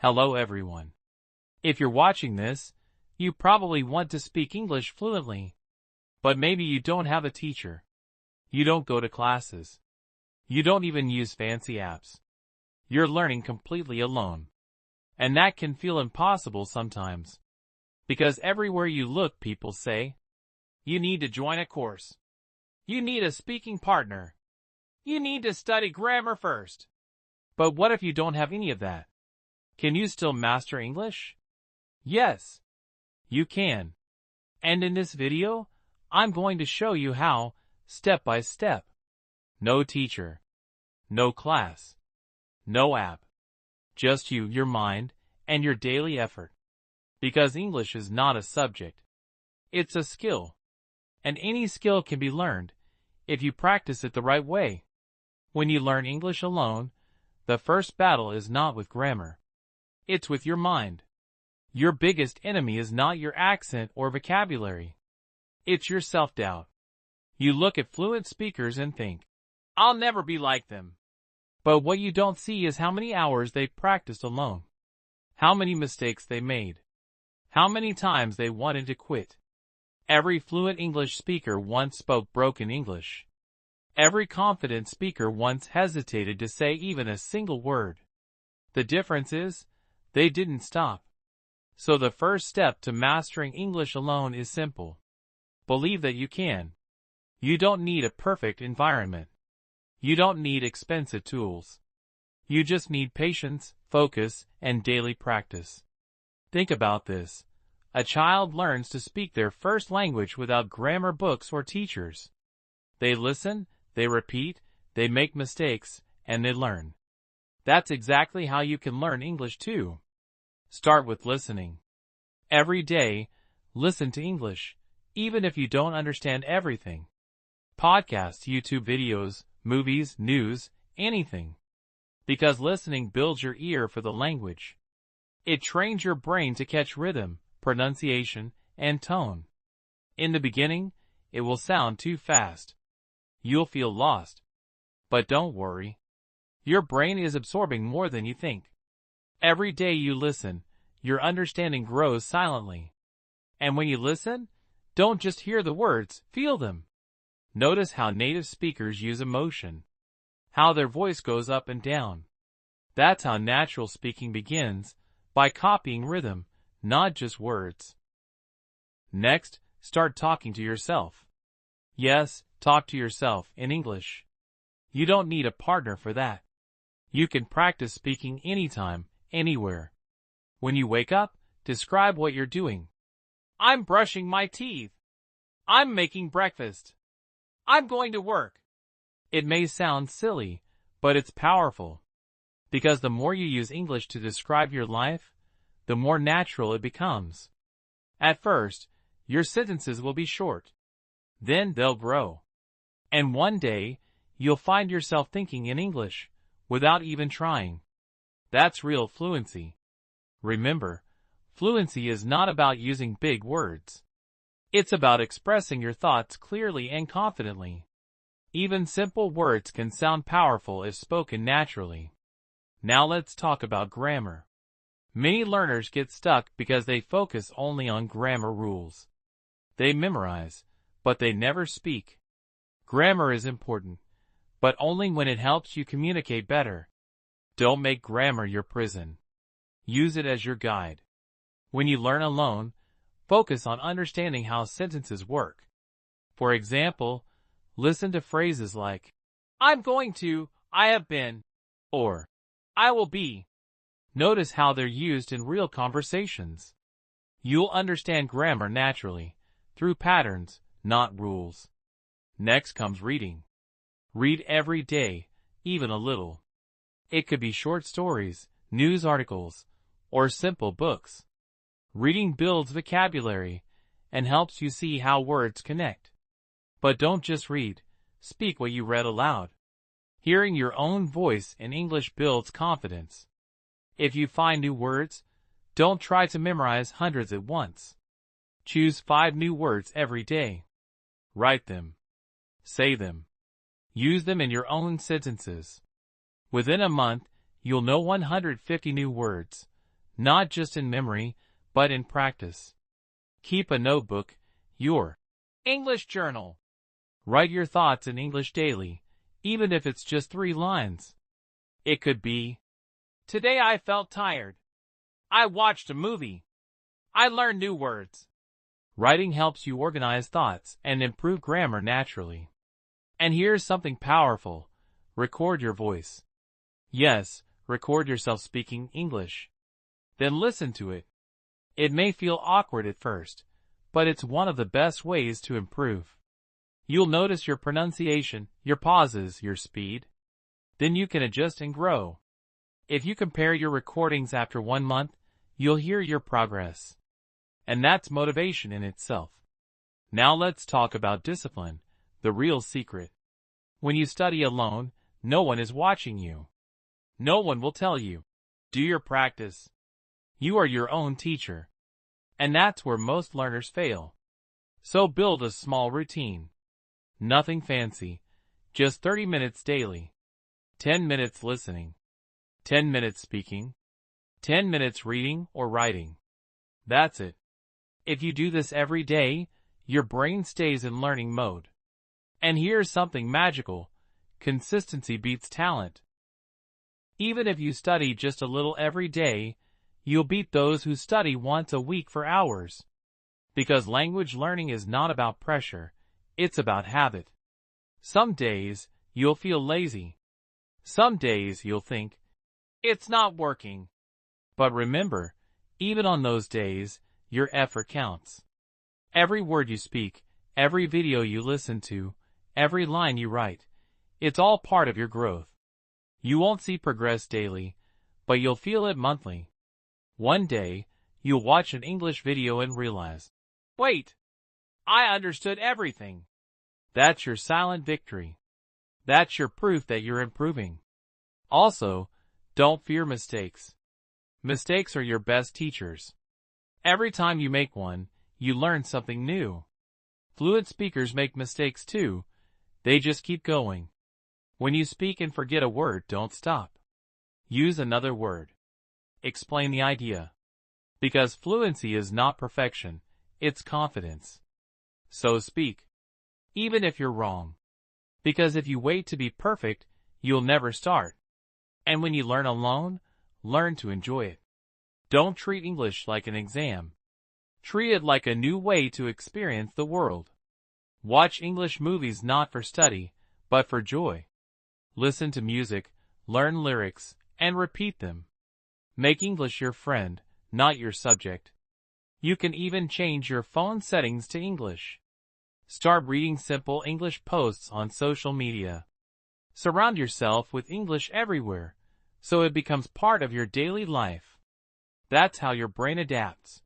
Hello everyone. If you're watching this, you probably want to speak English fluently. But maybe you don't have a teacher. You don't go to classes. You don't even use fancy apps. You're learning completely alone. And that can feel impossible sometimes. Because everywhere you look, people say, you need to join a course. You need a speaking partner. You need to study grammar first. But what if you don't have any of that? Can you still master English? Yes, you can. And in this video, I'm going to show you how, step by step. No teacher. No class. No app. Just you, your mind, and your daily effort. Because English is not a subject. It's a skill. And any skill can be learned, if you practice it the right way. When you learn English alone, the first battle is not with grammar. It's with your mind. Your biggest enemy is not your accent or vocabulary. It's your self-doubt. You look at fluent speakers and think, I'll never be like them. But what you don't see is how many hours they practiced alone. How many mistakes they made. How many times they wanted to quit. Every fluent English speaker once spoke broken English. Every confident speaker once hesitated to say even a single word. The difference is, they didn't stop. So the first step to mastering English alone is simple. Believe that you can. You don't need a perfect environment. You don't need expensive tools. You just need patience, focus, and daily practice. Think about this. A child learns to speak their first language without grammar books or teachers. They listen, they repeat, they make mistakes, and they learn. That's exactly how you can learn English too. Start with listening. Every day, listen to English, even if you don't understand everything. Podcasts, YouTube videos, movies, news, anything. Because listening builds your ear for the language. It trains your brain to catch rhythm, pronunciation, and tone. In the beginning, it will sound too fast. You'll feel lost. But don't worry. Your brain is absorbing more than you think. Every day you listen, your understanding grows silently. And when you listen, don't just hear the words, feel them. Notice how native speakers use emotion. How their voice goes up and down. That's how natural speaking begins, by copying rhythm, not just words. Next, start talking to yourself. Yes, talk to yourself in English. You don't need a partner for that. You can practice speaking anytime, anywhere. When you wake up, describe what you're doing. I'm brushing my teeth. I'm making breakfast. I'm going to work. It may sound silly, but it's powerful. Because the more you use English to describe your life, the more natural it becomes. At first, your sentences will be short. Then they'll grow. And one day, you'll find yourself thinking in English, without even trying. That's real fluency. Remember, fluency is not about using big words. It's about expressing your thoughts clearly and confidently. Even simple words can sound powerful if spoken naturally. Now let's talk about grammar. Many learners get stuck because they focus only on grammar rules. They memorize, but they never speak. Grammar is important, but only when it helps you communicate better. Don't make grammar your prison. Use it as your guide. When you learn alone, focus on understanding how sentences work. For example, listen to phrases like, I'm going to, I have been, or I will be. Notice how they're used in real conversations. You'll understand grammar naturally, through patterns, not rules. Next comes reading. Read every day, even a little. It could be short stories, news articles, or simple books. Reading builds vocabulary and helps you see how words connect. But don't just read, speak what you read aloud. Hearing your own voice in English builds confidence. If you find new words, don't try to memorize hundreds at once. Choose 5 new words every day. Write them. Say them. Use them in your own sentences. Within a month, you'll know 150 new words. not just in memory, but in practice. Keep a notebook, your English journal. Write your thoughts in English daily, even if it's just 3 lines. It could be, "Today I felt tired. I watched a movie. I learned new words." Writing helps you organize thoughts and improve grammar naturally. And here's something powerful. Record your voice. Yes, record yourself speaking English. Then listen to it. It may feel awkward at first, but it's one of the best ways to improve. You'll notice your pronunciation, your pauses, your speed. Then you can adjust and grow. If you compare your recordings after 1 month, you'll hear your progress. And that's motivation in itself. Now let's talk about discipline, the real secret. When you study alone, no one is watching you. No one will tell you, "Do your practice." You are your own teacher. And that's where most learners fail. So build a small routine. Nothing fancy, just 30 minutes daily. 10 minutes listening. 10 minutes speaking. 10 minutes reading or writing. That's it. If you do this every day, your brain stays in learning mode. And here's something magical. Consistency beats talent. Even if you study just a little every day, you'll beat those who study once a week for hours. Because language learning is not about pressure, it's about habit. Some days, you'll feel lazy. Some days you'll think, "It's not working." But remember, even on those days, your effort counts. Every word you speak, every video you listen to, every line you write, it's all part of your growth. You won't see progress daily, but you'll feel it monthly. One day, you'll watch an English video and realize, "Wait, I understood everything." That's your silent victory. That's your proof that you're improving. Also, don't fear mistakes. Mistakes are your best teachers. Every time you make one, you learn something new. Fluent speakers make mistakes too. They just keep going. When you speak and forget a word, don't stop. Use another word. Explain the idea. Because fluency is not perfection, it's confidence. So speak. Even if you're wrong. Because if you wait to be perfect, you'll never start. And when you learn alone, learn to enjoy it. Don't treat English like an exam. Treat it like a new way to experience the world. Watch English movies not for study, but for joy. Listen to music, learn lyrics, and repeat them. Make English your friend, not your subject. You can even change your phone settings to English. Start reading simple English posts on social media. Surround yourself with English everywhere, so it becomes part of your daily life. That's how your brain adapts.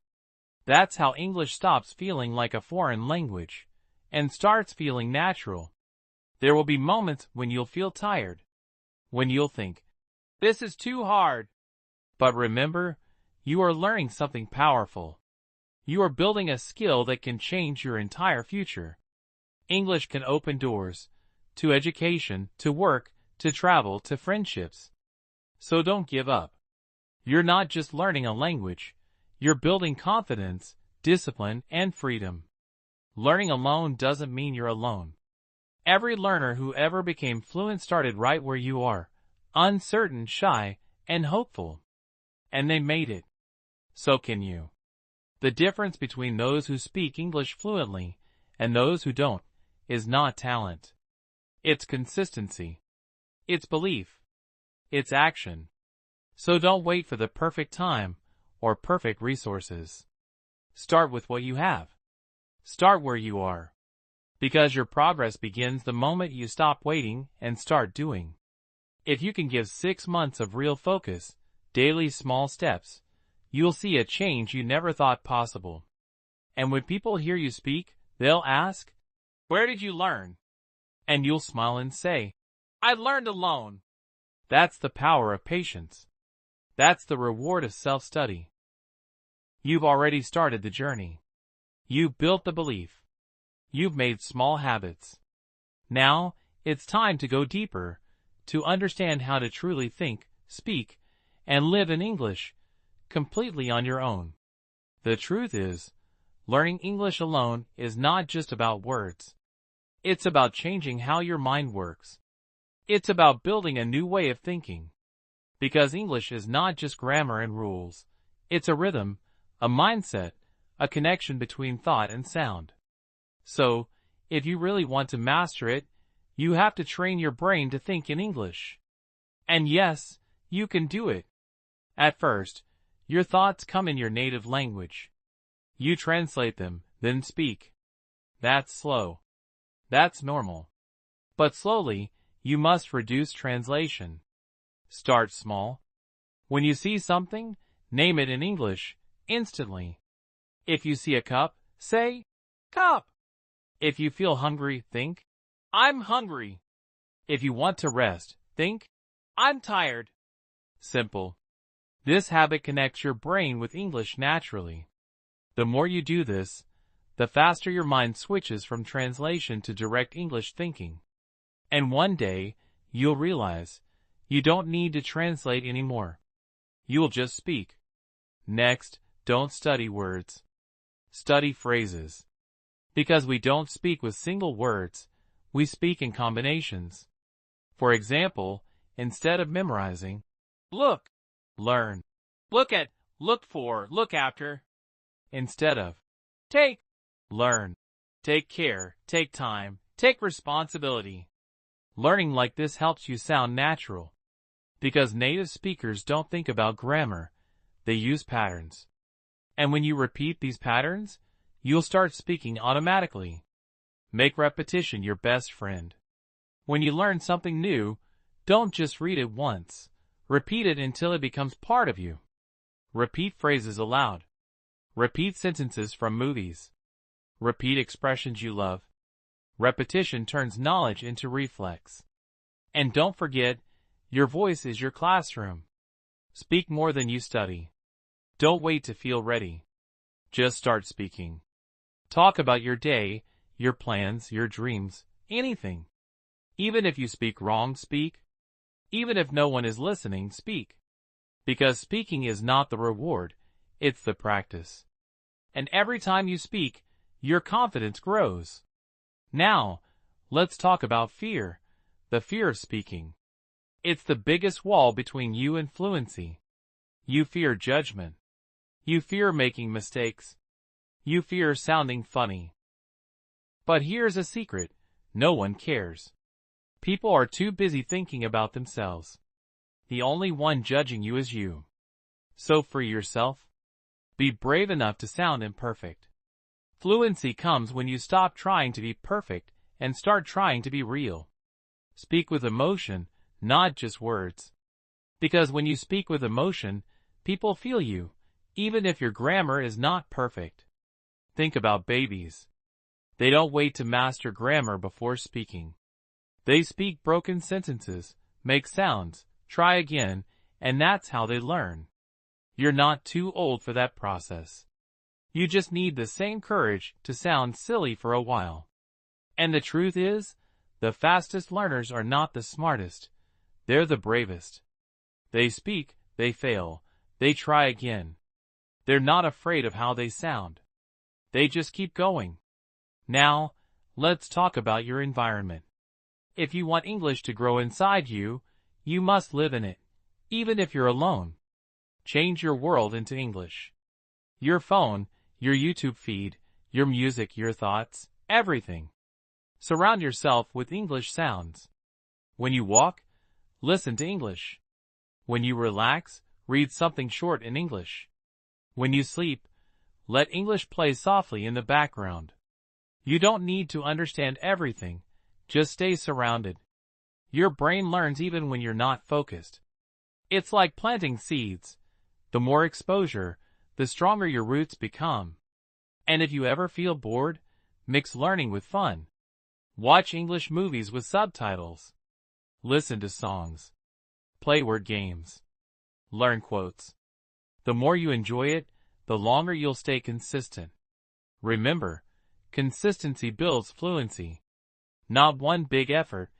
That's how English stops feeling like a foreign language and starts feeling natural. There will be moments when you'll feel tired, when you'll think, "This is too hard." But remember, you are learning something powerful. You are building a skill that can change your entire future. English can open doors to education, to work, to travel, to friendships. So don't give up. You're not just learning a language. You're building confidence, discipline, and freedom. Learning alone doesn't mean you're alone. Every learner who ever became fluent started right where you are, uncertain, shy, and hopeful. And they made it. So can you. The difference between those who speak English fluently and those who don't is not talent. It's consistency. It's belief. It's action. So don't wait for the perfect time or perfect resources. Start with what you have. Start where you are. Because your progress begins the moment you stop waiting and start doing. If you can give 6 months of real focus, daily small steps, you'll see a change you never thought possible. And when people hear you speak, they'll ask, "Where did you learn?" And you'll smile and say, "I learned alone." That's the power of patience. That's the reward of self-study. You've already started the journey. You've built the belief. You've made small habits. Now, it's time to go deeper, to understand how to truly think, speak, and live in English, completely on your own. The truth is, learning English alone is not just about words. It's about changing how your mind works. It's about building a new way of thinking. Because English is not just grammar and rules. It's a rhythm, a mindset, a connection between thought and sound. So, if you really want to master it, you have to train your brain to think in English. And yes, you can do it. At first, your thoughts come in your native language. You translate them, then speak. That's slow. That's normal. But slowly, you must reduce translation. Start small. When you see something, name it in English, instantly. If you see a cup, say, cup. If you feel hungry, think, I'm hungry. If you want to rest, think, I'm tired. Simple. This habit connects your brain with English naturally. The more you do this, the faster your mind switches from translation to direct English thinking. And one day, you'll realize, you don't need to translate anymore. You'll just speak. Next, don't study words. Study phrases. Because we don't speak with single words, we speak in combinations. For example, instead of memorizing, look, learn. Look at, look for, look after. Instead of take, learn. Take care, take time, take responsibility. Learning like this helps you sound natural. Because native speakers don't think about grammar, they use patterns. And when you repeat these patterns, you'll start speaking automatically. Make repetition your best friend. When you learn something new, don't just read it once. Repeat it until it becomes part of you. Repeat phrases aloud. Repeat sentences from movies. Repeat expressions you love. Repetition turns knowledge into reflex. And don't forget, your voice is your classroom. Speak more than you study. Don't wait to feel ready. Just start speaking. Talk about your day, your plans, your dreams, anything. Even if you speak wrong, speak. Even if no one is listening, speak. Because speaking is not the reward, it's the practice. And every time you speak, your confidence grows. Now, let's talk about fear, the fear of speaking. It's the biggest wall between you and fluency. You fear judgment. You fear making mistakes. You fear sounding funny. But here's a secret, no one cares. People are too busy thinking about themselves. The only one judging you is you. So free yourself. Be brave enough to sound imperfect. Fluency comes when you stop trying to be perfect and start trying to be real. Speak with emotion, not just words. Because when you speak with emotion, people feel you, even if your grammar is not perfect. Think about babies. They don't wait to master grammar before speaking. They speak broken sentences, make sounds, try again, and that's how they learn. You're not too old for that process. You just need the same courage to sound silly for a while. And the truth is, the fastest learners are not the smartest. They're the bravest. They speak, they fail, they try again. They're not afraid of how they sound. They just keep going. Now, let's talk about your environment. If you want English to grow inside you, you must live in it, even if you're alone. Change your world into English. Your phone, your YouTube feed, your music, your thoughts, everything. Surround yourself with English sounds. When you walk, listen to English. When you relax, read something short in English. When you sleep, let English play softly in the background. You don't need to understand everything, just stay surrounded. Your brain learns even when you're not focused. It's like planting seeds. The more exposure, the stronger your roots become. And if you ever feel bored, mix learning with fun. Watch English movies with subtitles. Listen to songs. Play word games. Learn quotes. The more you enjoy it, the longer you'll stay consistent. Remember, consistency builds fluency. Not one big effort,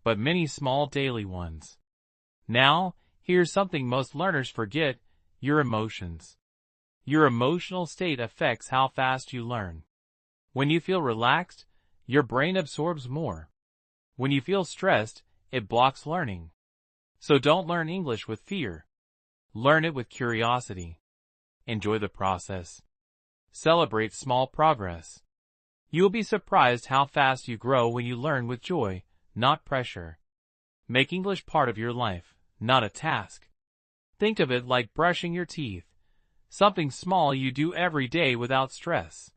but many small daily ones. Now, here's something most learners forget. your emotions. Your emotional state affects how fast you learn. When you feel relaxed, your brain absorbs more. When you feel stressed, it blocks learning. So don't learn English with fear. Learn it with curiosity. Enjoy the process. Celebrate small progress. You'll be surprised how fast you grow when you learn with joy, not pressure. Make English part of your life, not a task. Think of it like brushing your teeth, something small you do every day without stress.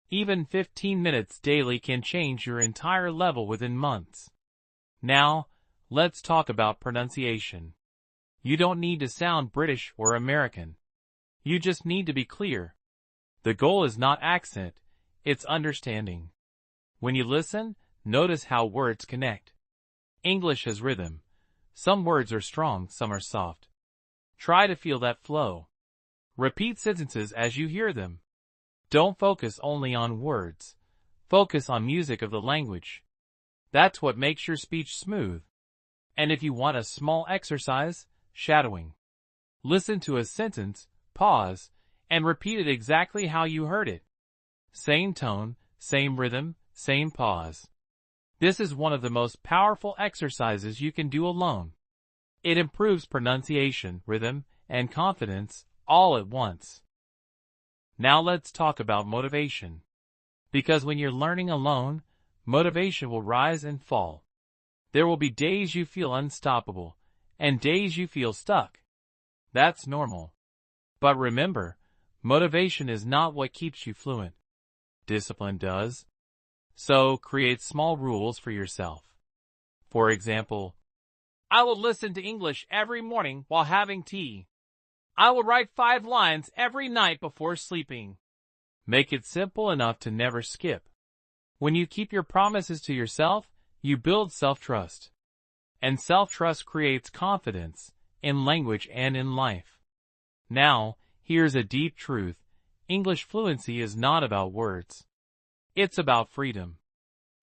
Even 15 minutes daily can change your entire level within months. Now, let's talk about pronunciation. You don't need to sound British or American. You just need to be clear. The goal is not accent, it's understanding. When you listen, notice how words connect. English has rhythm. Some words are strong, some are soft. Try to feel that flow. Repeat sentences as you hear them. Don't focus only on words. Focus on music of the language. That's what makes your speech smooth. And if you want a small exercise, shadowing. Listen to a sentence, pause, and repeat it exactly how you heard it. Same tone, same rhythm, same pause. This is one of the most powerful exercises you can do alone. It improves pronunciation, rhythm, and confidence all at once. Now let's talk about motivation. Because when you're learning alone, motivation will rise and fall. There will be days you feel unstoppable, and days you feel stuck. That's normal. But remember, motivation is not what keeps you fluent. Discipline does. So create small rules for yourself. For example, I will listen to English every morning while having tea. I will write 5 lines every night before sleeping. Make it simple enough to never skip. When you keep your promises to yourself, you build self-trust. And self-trust creates confidence, in language and in life. Now, here's a deep truth. English fluency is not about words. It's about freedom.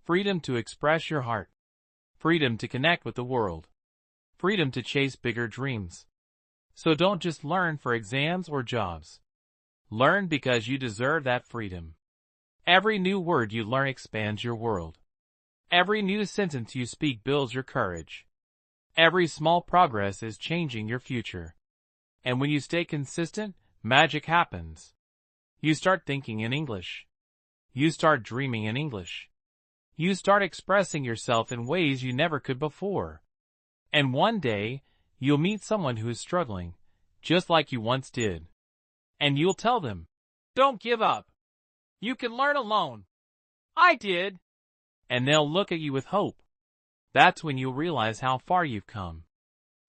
Freedom to express your heart. Freedom to connect with the world. Freedom to chase bigger dreams. So don't just learn for exams or jobs. Learn because you deserve that freedom. Every new word you learn expands your world. Every new sentence you speak builds your courage. Every small progress is changing your future. And when you stay consistent, magic happens. You start thinking in English. You start dreaming in English. You start expressing yourself in ways you never could before. And one day, you'll meet someone who is struggling, just like you once did. And you'll tell them, don't give up. You can learn alone. I did. And they'll look at you with hope. That's when you'll realize how far you've come.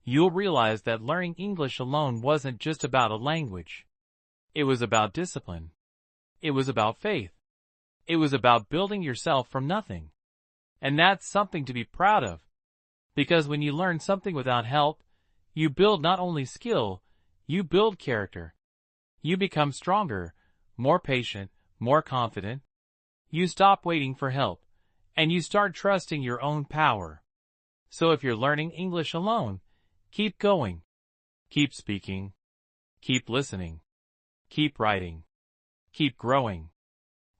You'll realize that learning English alone wasn't just about a language. It was about discipline. It was about faith. It was about building yourself from nothing. And that's something to be proud of. Because when you learn something without help, you build not only skill, you build character. You become stronger, more patient, more confident. You stop waiting for help, and you start trusting your own power. So if you're learning English alone, keep going. Keep speaking. Keep listening. Keep writing. Keep growing.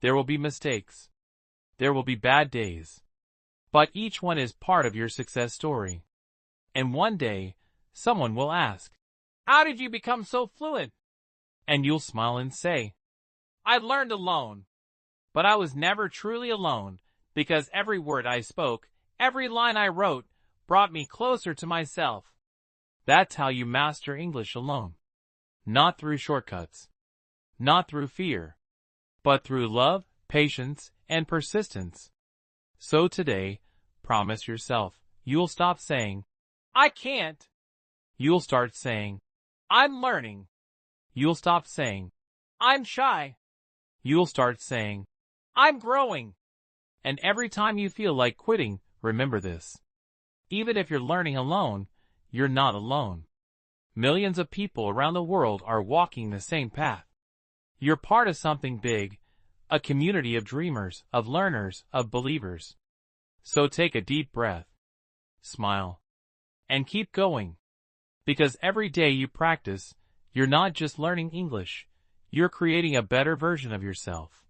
There will be mistakes. There will be bad days. But each one is part of your success story. And one day, someone will ask, how did you become so fluent? And you'll smile and say, I learned alone. But I was never truly alone, because every word I spoke, every line I wrote, brought me closer to myself. That's how you master English alone. Not through shortcuts. Not through fear. But through love, patience, and persistence. So today, promise yourself, you'll stop saying, I can't. You'll start saying, I'm learning. You'll stop saying, I'm shy. You'll start saying, I'm growing. And every time you feel like quitting, remember this. Even if you're learning alone, you're not alone. Millions of people around the world are walking the same path. You're part of something big, a community of dreamers, of learners, of believers. So take a deep breath, smile, and keep going. Because every day you practice, You're not just learning English, you're creating a better version of yourself.